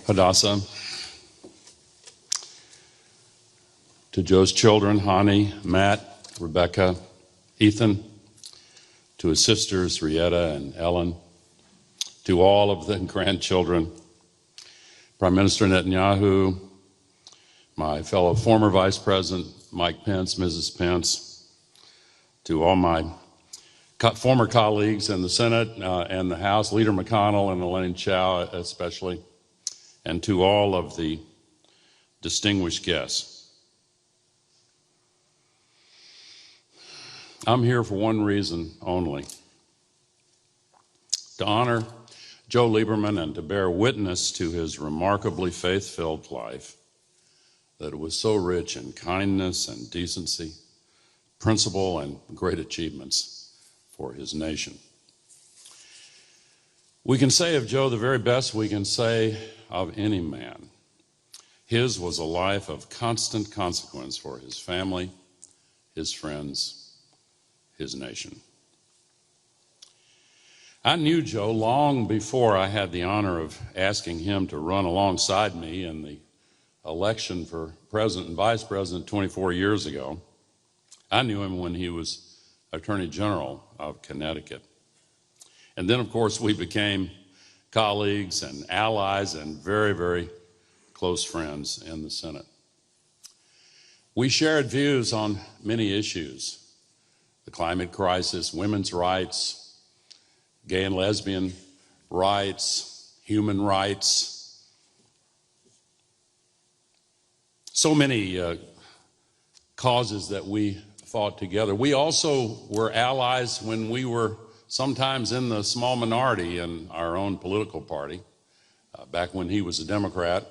Hadassah, to Joe's children, Hani, Matt, Rebecca, Ethan, to his sisters, Rietta and Ellen, to all of the grandchildren, Prime Minister Netanyahu, my fellow former Vice President Mike Pence, Mrs. Pence, to all my former colleagues in the Senate and the House, Leader McConnell and Elaine Chao especially, and to all of the distinguished guests. I'm here for one reason only: to honor Joe Lieberman and to bear witness to his remarkably faith-filled life, that it was so rich in kindness and decency, principle, and great achievements for his nation. We can say of Joe the very best we can say of any man. His was a life of constant consequence for his family, his friends, his nation. I knew Joe long before I had the honor of asking him to run alongside me in the election for president and vice president 24 years ago. I knew him when he was Attorney General of Connecticut. And then, of course, we became colleagues and allies and very, very close friends in the Senate. We shared views on many issues: the climate crisis, women's rights, gay and lesbian rights, human rights. So many causes that we fought together. We also were allies when we were sometimes in the small minority in our own political party. Back when he was a Democrat,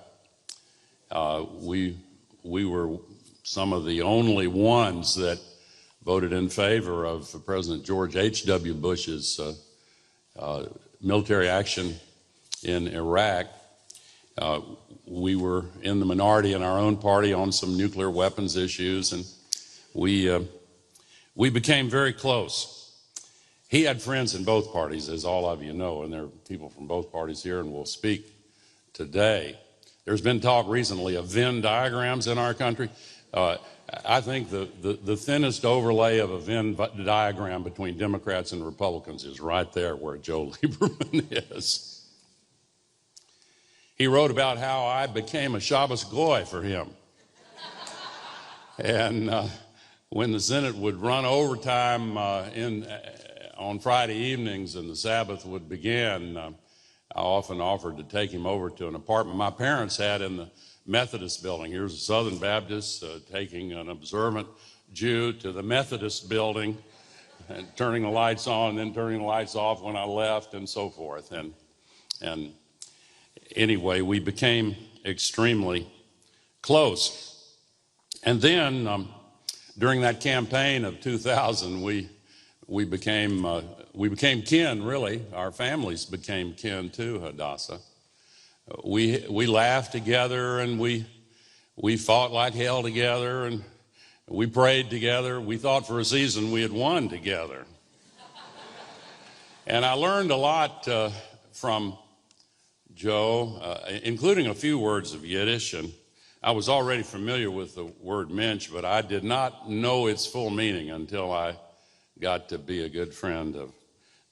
we were some of the only ones that voted in favor of President George H.W. Bush's military action in Iraq. We were in the minority in our own party on some nuclear weapons issues, and we became very close. He had friends in both parties, as all of you know, and there are people from both parties here and will speak today. There's been talk recently of Venn diagrams in our country. I think the thinnest overlay of a Venn diagram between Democrats and Republicans is right there where Joe Lieberman is. He wrote about how I became a Shabbos Goy for him. And when the Senate would run overtime on Friday evenings and the Sabbath would begin, I often offered to take him over to an apartment my parents had in the Methodist building. Here's a Southern Baptist taking an observant Jew to the Methodist building and turning the lights on and then turning the lights off when I left and so forth. And anyway, we became extremely close. And then during that campaign of 2000, we became kin, really. Our families became kin too, Hadassah. We laughed together, and we fought like hell together, and we prayed together. We thought for a season we had won together. And I learned a lot from Joe, including a few words of Yiddish, and I was already familiar with the word mensch, but I did not know its full meaning until I got to be a good friend of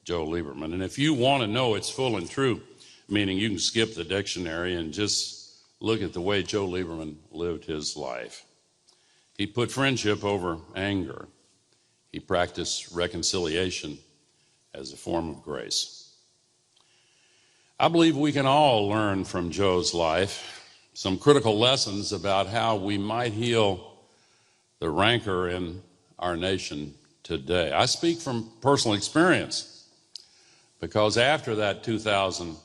Joe Lieberman. And if you want to know its full and true meaning, you can skip the dictionary and just look at the way Joe Lieberman lived his life. He put friendship over anger. He practiced reconciliation as a form of grace. I believe we can all learn from Joe's life some critical lessons about how we might heal the rancor in our nation today. I speak from personal experience because after that 2000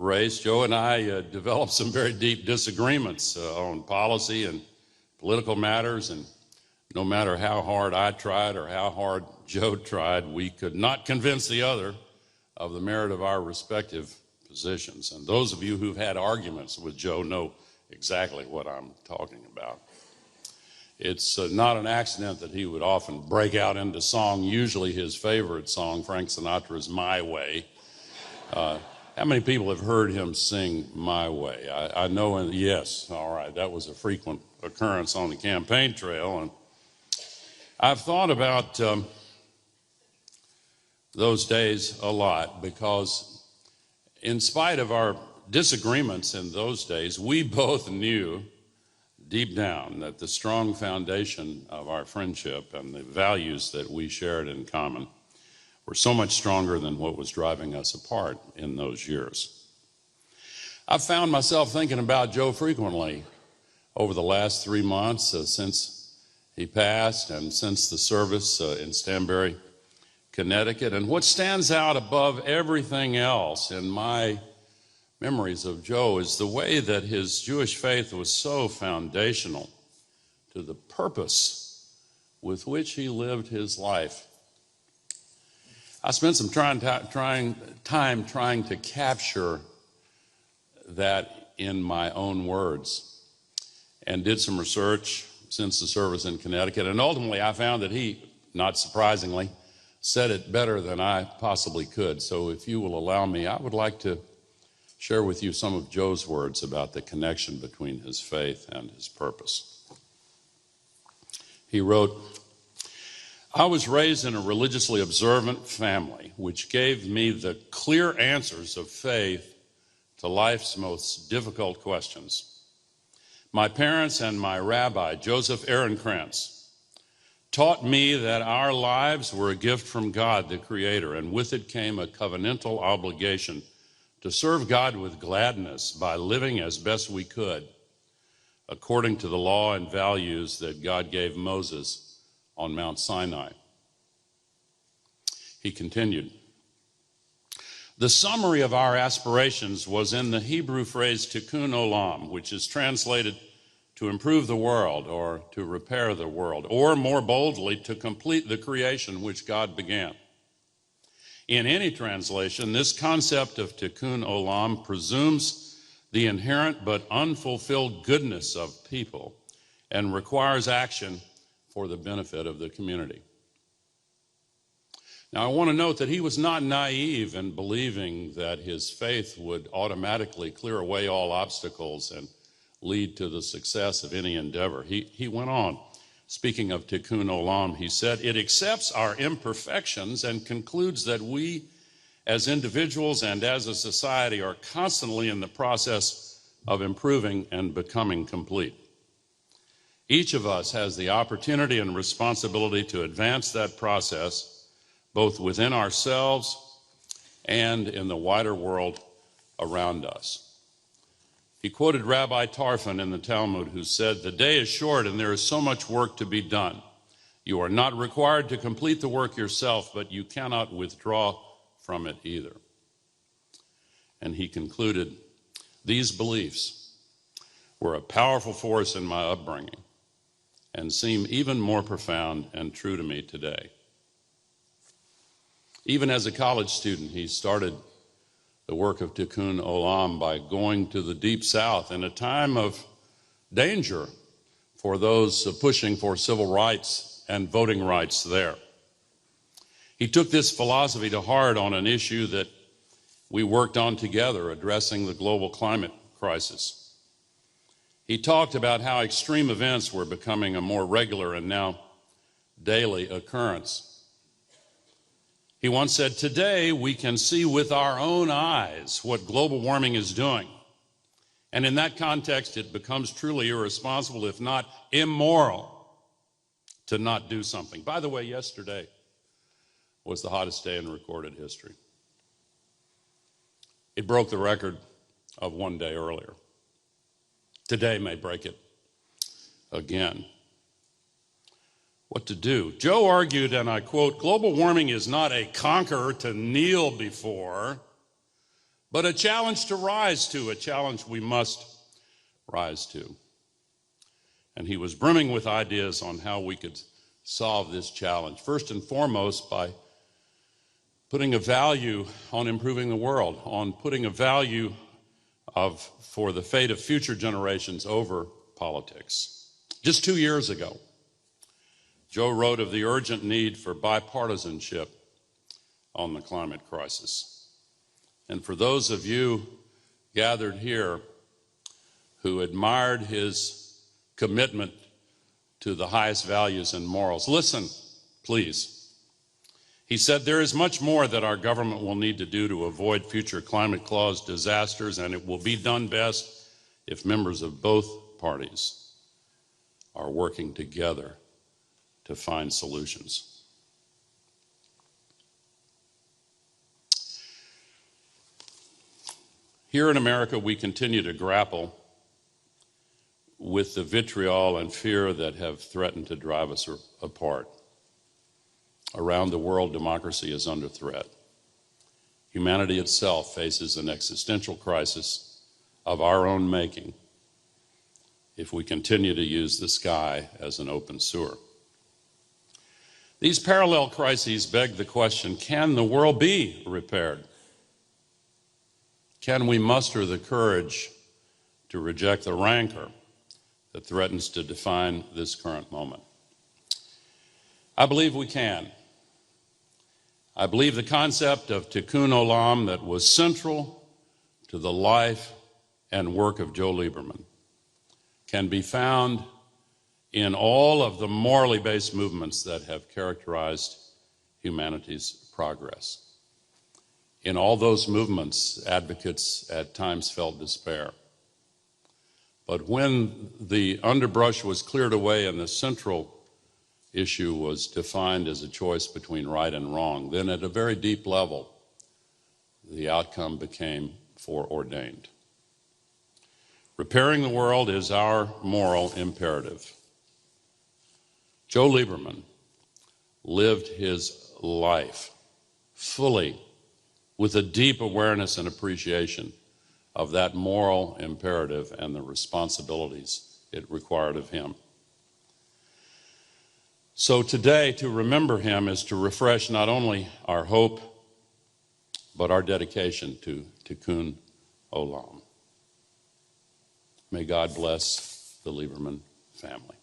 race, Joe and I developed some very deep disagreements on policy and political matters, and no matter how hard I tried or how hard Joe tried, we could not convince the other of the merit of our respective positions. And those of you who've had arguments with Joe know exactly what I'm talking about. It's not an accident that he would often break out into song, usually his favorite song, Frank Sinatra's My Way. How many people have heard him sing My Way? I know, and yes, all right, that was a frequent occurrence on the campaign trail. And I've thought about those days a lot because in spite of our disagreements in those days, we both knew deep down that the strong foundation of our friendship and the values that we shared in common were so much stronger than what was driving us apart in those years. I've found myself thinking about Joe frequently over the last 3 months since he passed and since the service in Stanberry, Connecticut. And what stands out above everything else in my memories of Joe is the way that his Jewish faith was so foundational to the purpose with which he lived his life. I spent some time trying to capture that in my own words and did some research since the service in Connecticut. And ultimately, I found that he, not surprisingly, said it better than I possibly could. So if you will allow me, I would like to share with you some of Joe's words about the connection between his faith and his purpose. He wrote, "I was raised in a religiously observant family, which gave me the clear answers of faith to life's most difficult questions. My parents and my rabbi, Joseph Ehrenkrantz, taught me that our lives were a gift from God, the Creator, and with it came a covenantal obligation to serve God with gladness by living as best we could, according to the law and values that God gave Moses on Mount Sinai." He continued, "The summary of our aspirations was in the Hebrew phrase Tikkun Olam, which is translated to improve the world or to repair the world, or more boldly, to complete the creation which God began. In any translation, this concept of Tikkun Olam presumes the inherent but unfulfilled goodness of people and requires action for the benefit of the community." Now, I want to note that he was not naive in believing that his faith would automatically clear away all obstacles and lead to the success of any endeavor. He went on, speaking of Tikkun Olam, he said, "It accepts our imperfections and concludes that we as individuals and as a society are constantly in the process of improving and becoming complete. Each of us has the opportunity and responsibility to advance that process both within ourselves and in the wider world around us." He quoted Rabbi Tarfon in the Talmud, who said, "The day is short and there is so much work to be done. You are not required to complete the work yourself, but you cannot withdraw from it either." And he concluded, "These beliefs were a powerful force in my upbringing and seem even more profound and true to me today." Even as a college student, he started the work of Tikkun Olam by going to the Deep South in a time of danger for those pushing for civil rights and voting rights there. He took this philosophy to heart on an issue that we worked on together, addressing the global climate crisis. He talked about how extreme events were becoming a more regular and now daily occurrence. He once said, "Today we can see with our own eyes what global warming is doing. And in that context, it becomes truly irresponsible, if not immoral, to not do something." By the way, yesterday was the hottest day in recorded history. It broke the record of one day earlier. Today may break it again. What to do? Joe argued, and I quote, "Global warming is not a conqueror to kneel before, but a challenge to rise to, a challenge we must rise to." And he was brimming with ideas on how we could solve this challenge. First and foremost, by putting a value on improving the world, on putting a value for the fate of future generations over politics. Just 2 years ago, Joe wrote of the urgent need for bipartisanship on the climate crisis. And for those of you gathered here who admired his commitment to the highest values and morals, listen, please. He said, "There is much more that our government will need to do to avoid future climate-caused disasters, and it will be done best if members of both parties are working together to find solutions." Here in America, we continue to grapple with the vitriol and fear that have threatened to drive us apart. Around the world, democracy is under threat. Humanity itself faces an existential crisis of our own making if we continue to use the sky as an open sewer. These parallel crises beg the question, can the world be repaired? Can we muster the courage to reject the rancor that threatens to define this current moment? I believe we can. I believe the concept of Tikkun Olam that was central to the life and work of Joe Lieberman can be found in all of the morally based movements that have characterized humanity's progress. In all those movements, advocates at times felt despair. But when the underbrush was cleared away and the central issue was defined as a choice between right and wrong, then at a very deep level, the outcome became foreordained. Repairing the world is our moral imperative. Joe Lieberman lived his life fully with a deep awareness and appreciation of that moral imperative and the responsibilities it required of him. So today, to remember him is to refresh not only our hope, but our dedication to Tikkun Olam. May God bless the Lieberman family.